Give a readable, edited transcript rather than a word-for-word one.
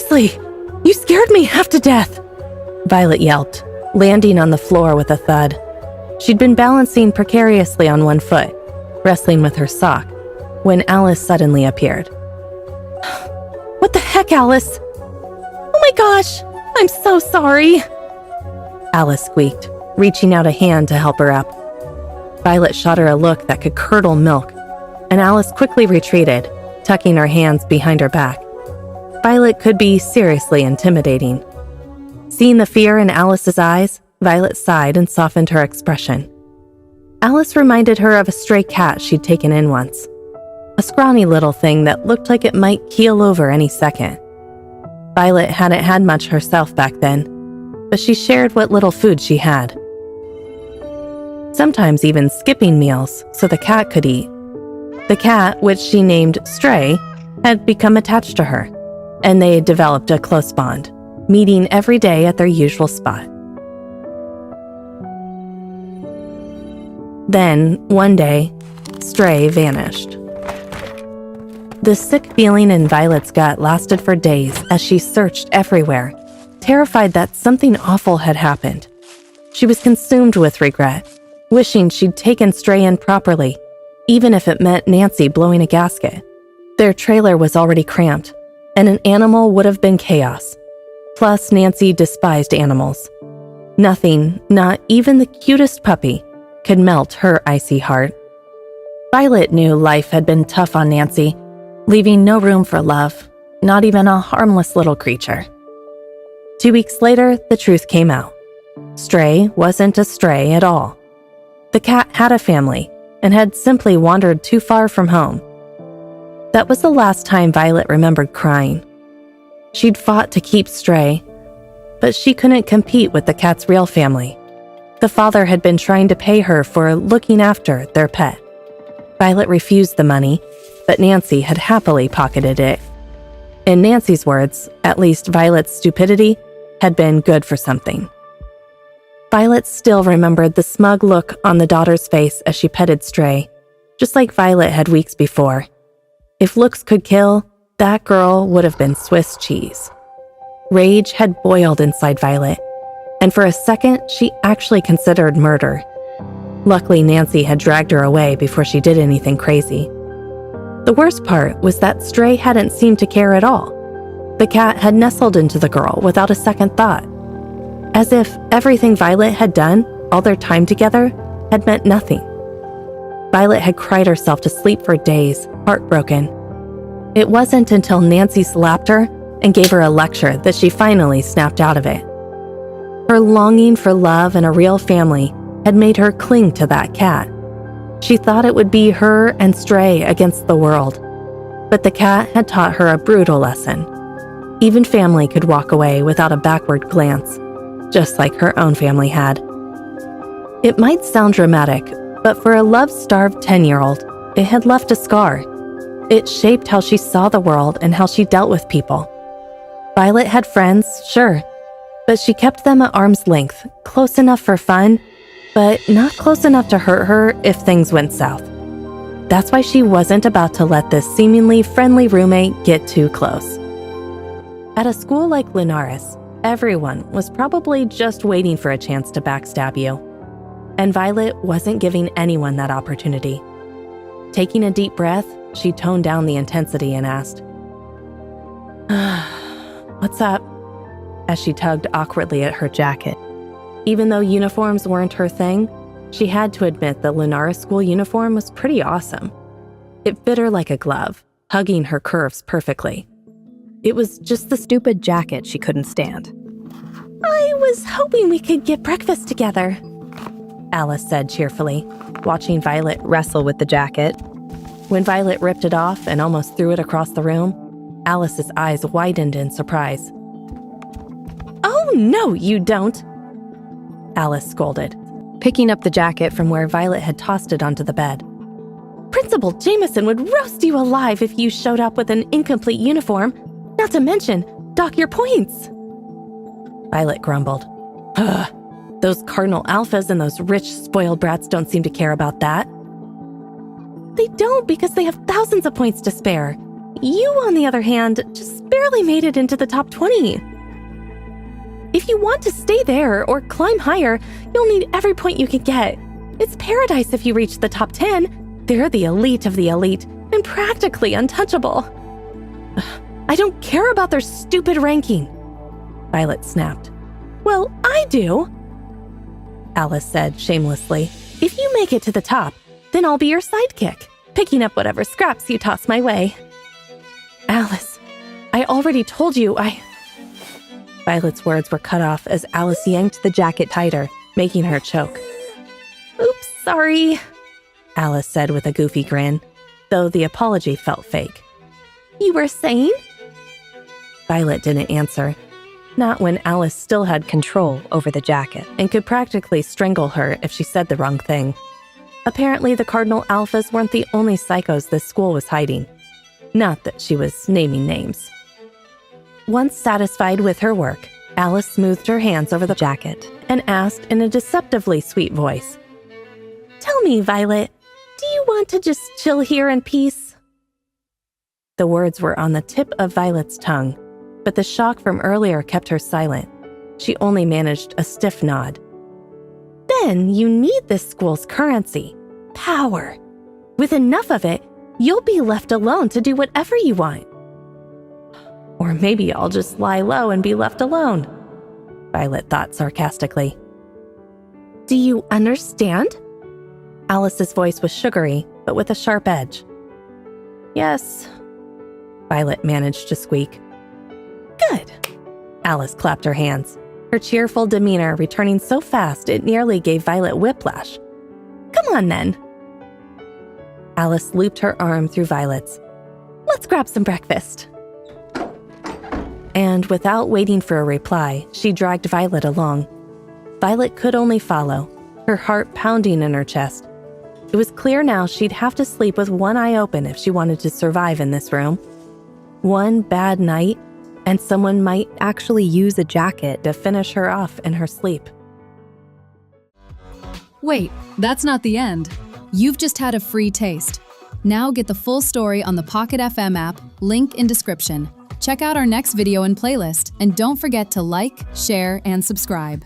Seriously, you scared me half to death, Violet yelped, landing on the floor with a thud. She'd been balancing precariously on one foot, wrestling with her sock, when Alice suddenly appeared. What the heck, Alice? Oh my gosh, I'm so sorry, Alice squeaked, reaching out a hand to help her up. Violet shot her a look that could curdle milk, and Alice quickly retreated, tucking her hands behind her back. Violet could be seriously intimidating. Seeing the fear in Alice's eyes, Violet sighed and softened her expression. Alice reminded her of a stray cat she'd taken in once. A scrawny little thing that looked like it might keel over any second. Violet hadn't had much herself back then, but she shared what little food she had. Sometimes even skipping meals so the cat could eat. The cat, which she named Stray, had become attached to her, and they had developed a close bond, meeting every day at their usual spot. Then, one day, Stray vanished. The sick feeling in Violet's gut lasted for days as she searched everywhere, terrified that something awful had happened. She was consumed with regret, wishing she'd taken Stray in properly, even if it meant Nancy blowing a gasket. Their trailer was already cramped, and an animal would have been chaos. Plus, Nancy despised animals. Nothing, not even the cutest puppy, could melt her icy heart. Violet knew life had been tough on Nancy, leaving no room for love, not even a harmless little creature. 2 weeks later, the truth came out. Stray wasn't a stray at all. The cat had a family and had simply wandered too far from home. That was the last time Violet remembered crying. She'd fought to keep Stray, but she couldn't compete with the cat's real family. The father had been trying to pay her for looking after their pet. Violet refused the money, but Nancy had happily pocketed it. In Nancy's words, at least Violet's stupidity had been good for something. Violet still remembered the smug look on the daughter's face as she petted Stray, just like Violet had weeks before. If looks could kill, that girl would have been Swiss cheese. Rage had boiled inside Violet, and for a second, she actually considered murder. Luckily, Nancy had dragged her away before she did anything crazy. The worst part was that Stray hadn't seemed to care at all. The cat had nestled into the girl without a second thought, as if everything Violet had done, all their time together, had meant nothing. Violet had cried herself to sleep for days, heartbroken. It wasn't until Nancy slapped her and gave her a lecture that she finally snapped out of it. Her longing for love and a real family had made her cling to that cat. She thought it would be her and Stray against the world, but the cat had taught her a brutal lesson. Even family could walk away without a backward glance, just like her own family had. It might sound dramatic, but for a love-starved 10-year-old, it had left a scar. It shaped how she saw the world and how she dealt with people. Violet had friends, sure, but she kept them at arm's length, close enough for fun, but not close enough to hurt her if things went south. That's why she wasn't about to let this seemingly friendly roommate get too close. At a school like Lunaris, everyone was probably just waiting for a chance to backstab you. And Violet wasn't giving anyone that opportunity. Taking a deep breath, she toned down the intensity and asked, "What's up?" as she tugged awkwardly at her jacket. Even though uniforms weren't her thing, she had to admit the Lunaris school uniform was pretty awesome. It fit her like a glove, hugging her curves perfectly. It was just the stupid jacket she couldn't stand. "I was hoping we could get breakfast together," Alice said cheerfully, watching Violet wrestle with the jacket. When Violet ripped it off and almost threw it across the room, Alice's eyes widened in surprise. "Oh, no, you don't," Alice scolded, picking up the jacket from where Violet had tossed it onto the bed. "Principal Jameson would roast you alive if you showed up with an incomplete uniform, not to mention dock your points." Violet grumbled. "Ugh, those cardinal alphas and those rich, spoiled brats don't seem to care about that." "They don't because they have thousands of points to spare. You, on the other hand, just barely made it into the top 20. If you want to stay there or climb higher, you'll need every point you can get. It's paradise if you reach the top 10. They're the elite of the elite and practically untouchable. I don't care about their stupid ranking, Violet snapped. Well, I do, Alice said shamelessly. If you make it to the top, then I'll be your sidekick, picking up whatever scraps you toss my way. Alice, I already told you Violet's words were cut off as Alice yanked the jacket tighter, making her choke. Oops, sorry, Alice said with a goofy grin, though the apology felt fake. You were saying? Violet didn't answer, not when Alice still had control over the jacket and could practically strangle her if she said the wrong thing. Apparently, the Cardinal Alphas weren't the only psychos this school was hiding. Not that she was naming names. Once satisfied with her work, Alice smoothed her hands over the jacket and asked in a deceptively sweet voice, Tell me, Violet, do you want to just chill here in peace? The words were on the tip of Violet's tongue, but the shock from earlier kept her silent. She only managed a stiff nod. Then you need this school's currency, power. With enough of it, you'll be left alone to do whatever you want. Or maybe I'll just lie low and be left alone, Violet thought sarcastically. Do you understand? Alice's voice was sugary, but with a sharp edge. Yes, Violet managed to squeak. Good. Alice clapped her hands, her cheerful demeanor returning so fast it nearly gave Violet whiplash. Come on, then. Alice looped her arm through Violet's. Let's grab some breakfast. And without waiting for a reply, she dragged Violet along. Violet could only follow, her heart pounding in her chest. It was clear now she'd have to sleep with one eye open if she wanted to survive in this room. One bad night, and someone might actually use a jacket to finish her off in her sleep. Wait, that's not the end. You've just had a free taste. Now get the full story on the Pocket FM app, link in description. Check out our next video and playlist, and don't forget to like, share, and subscribe.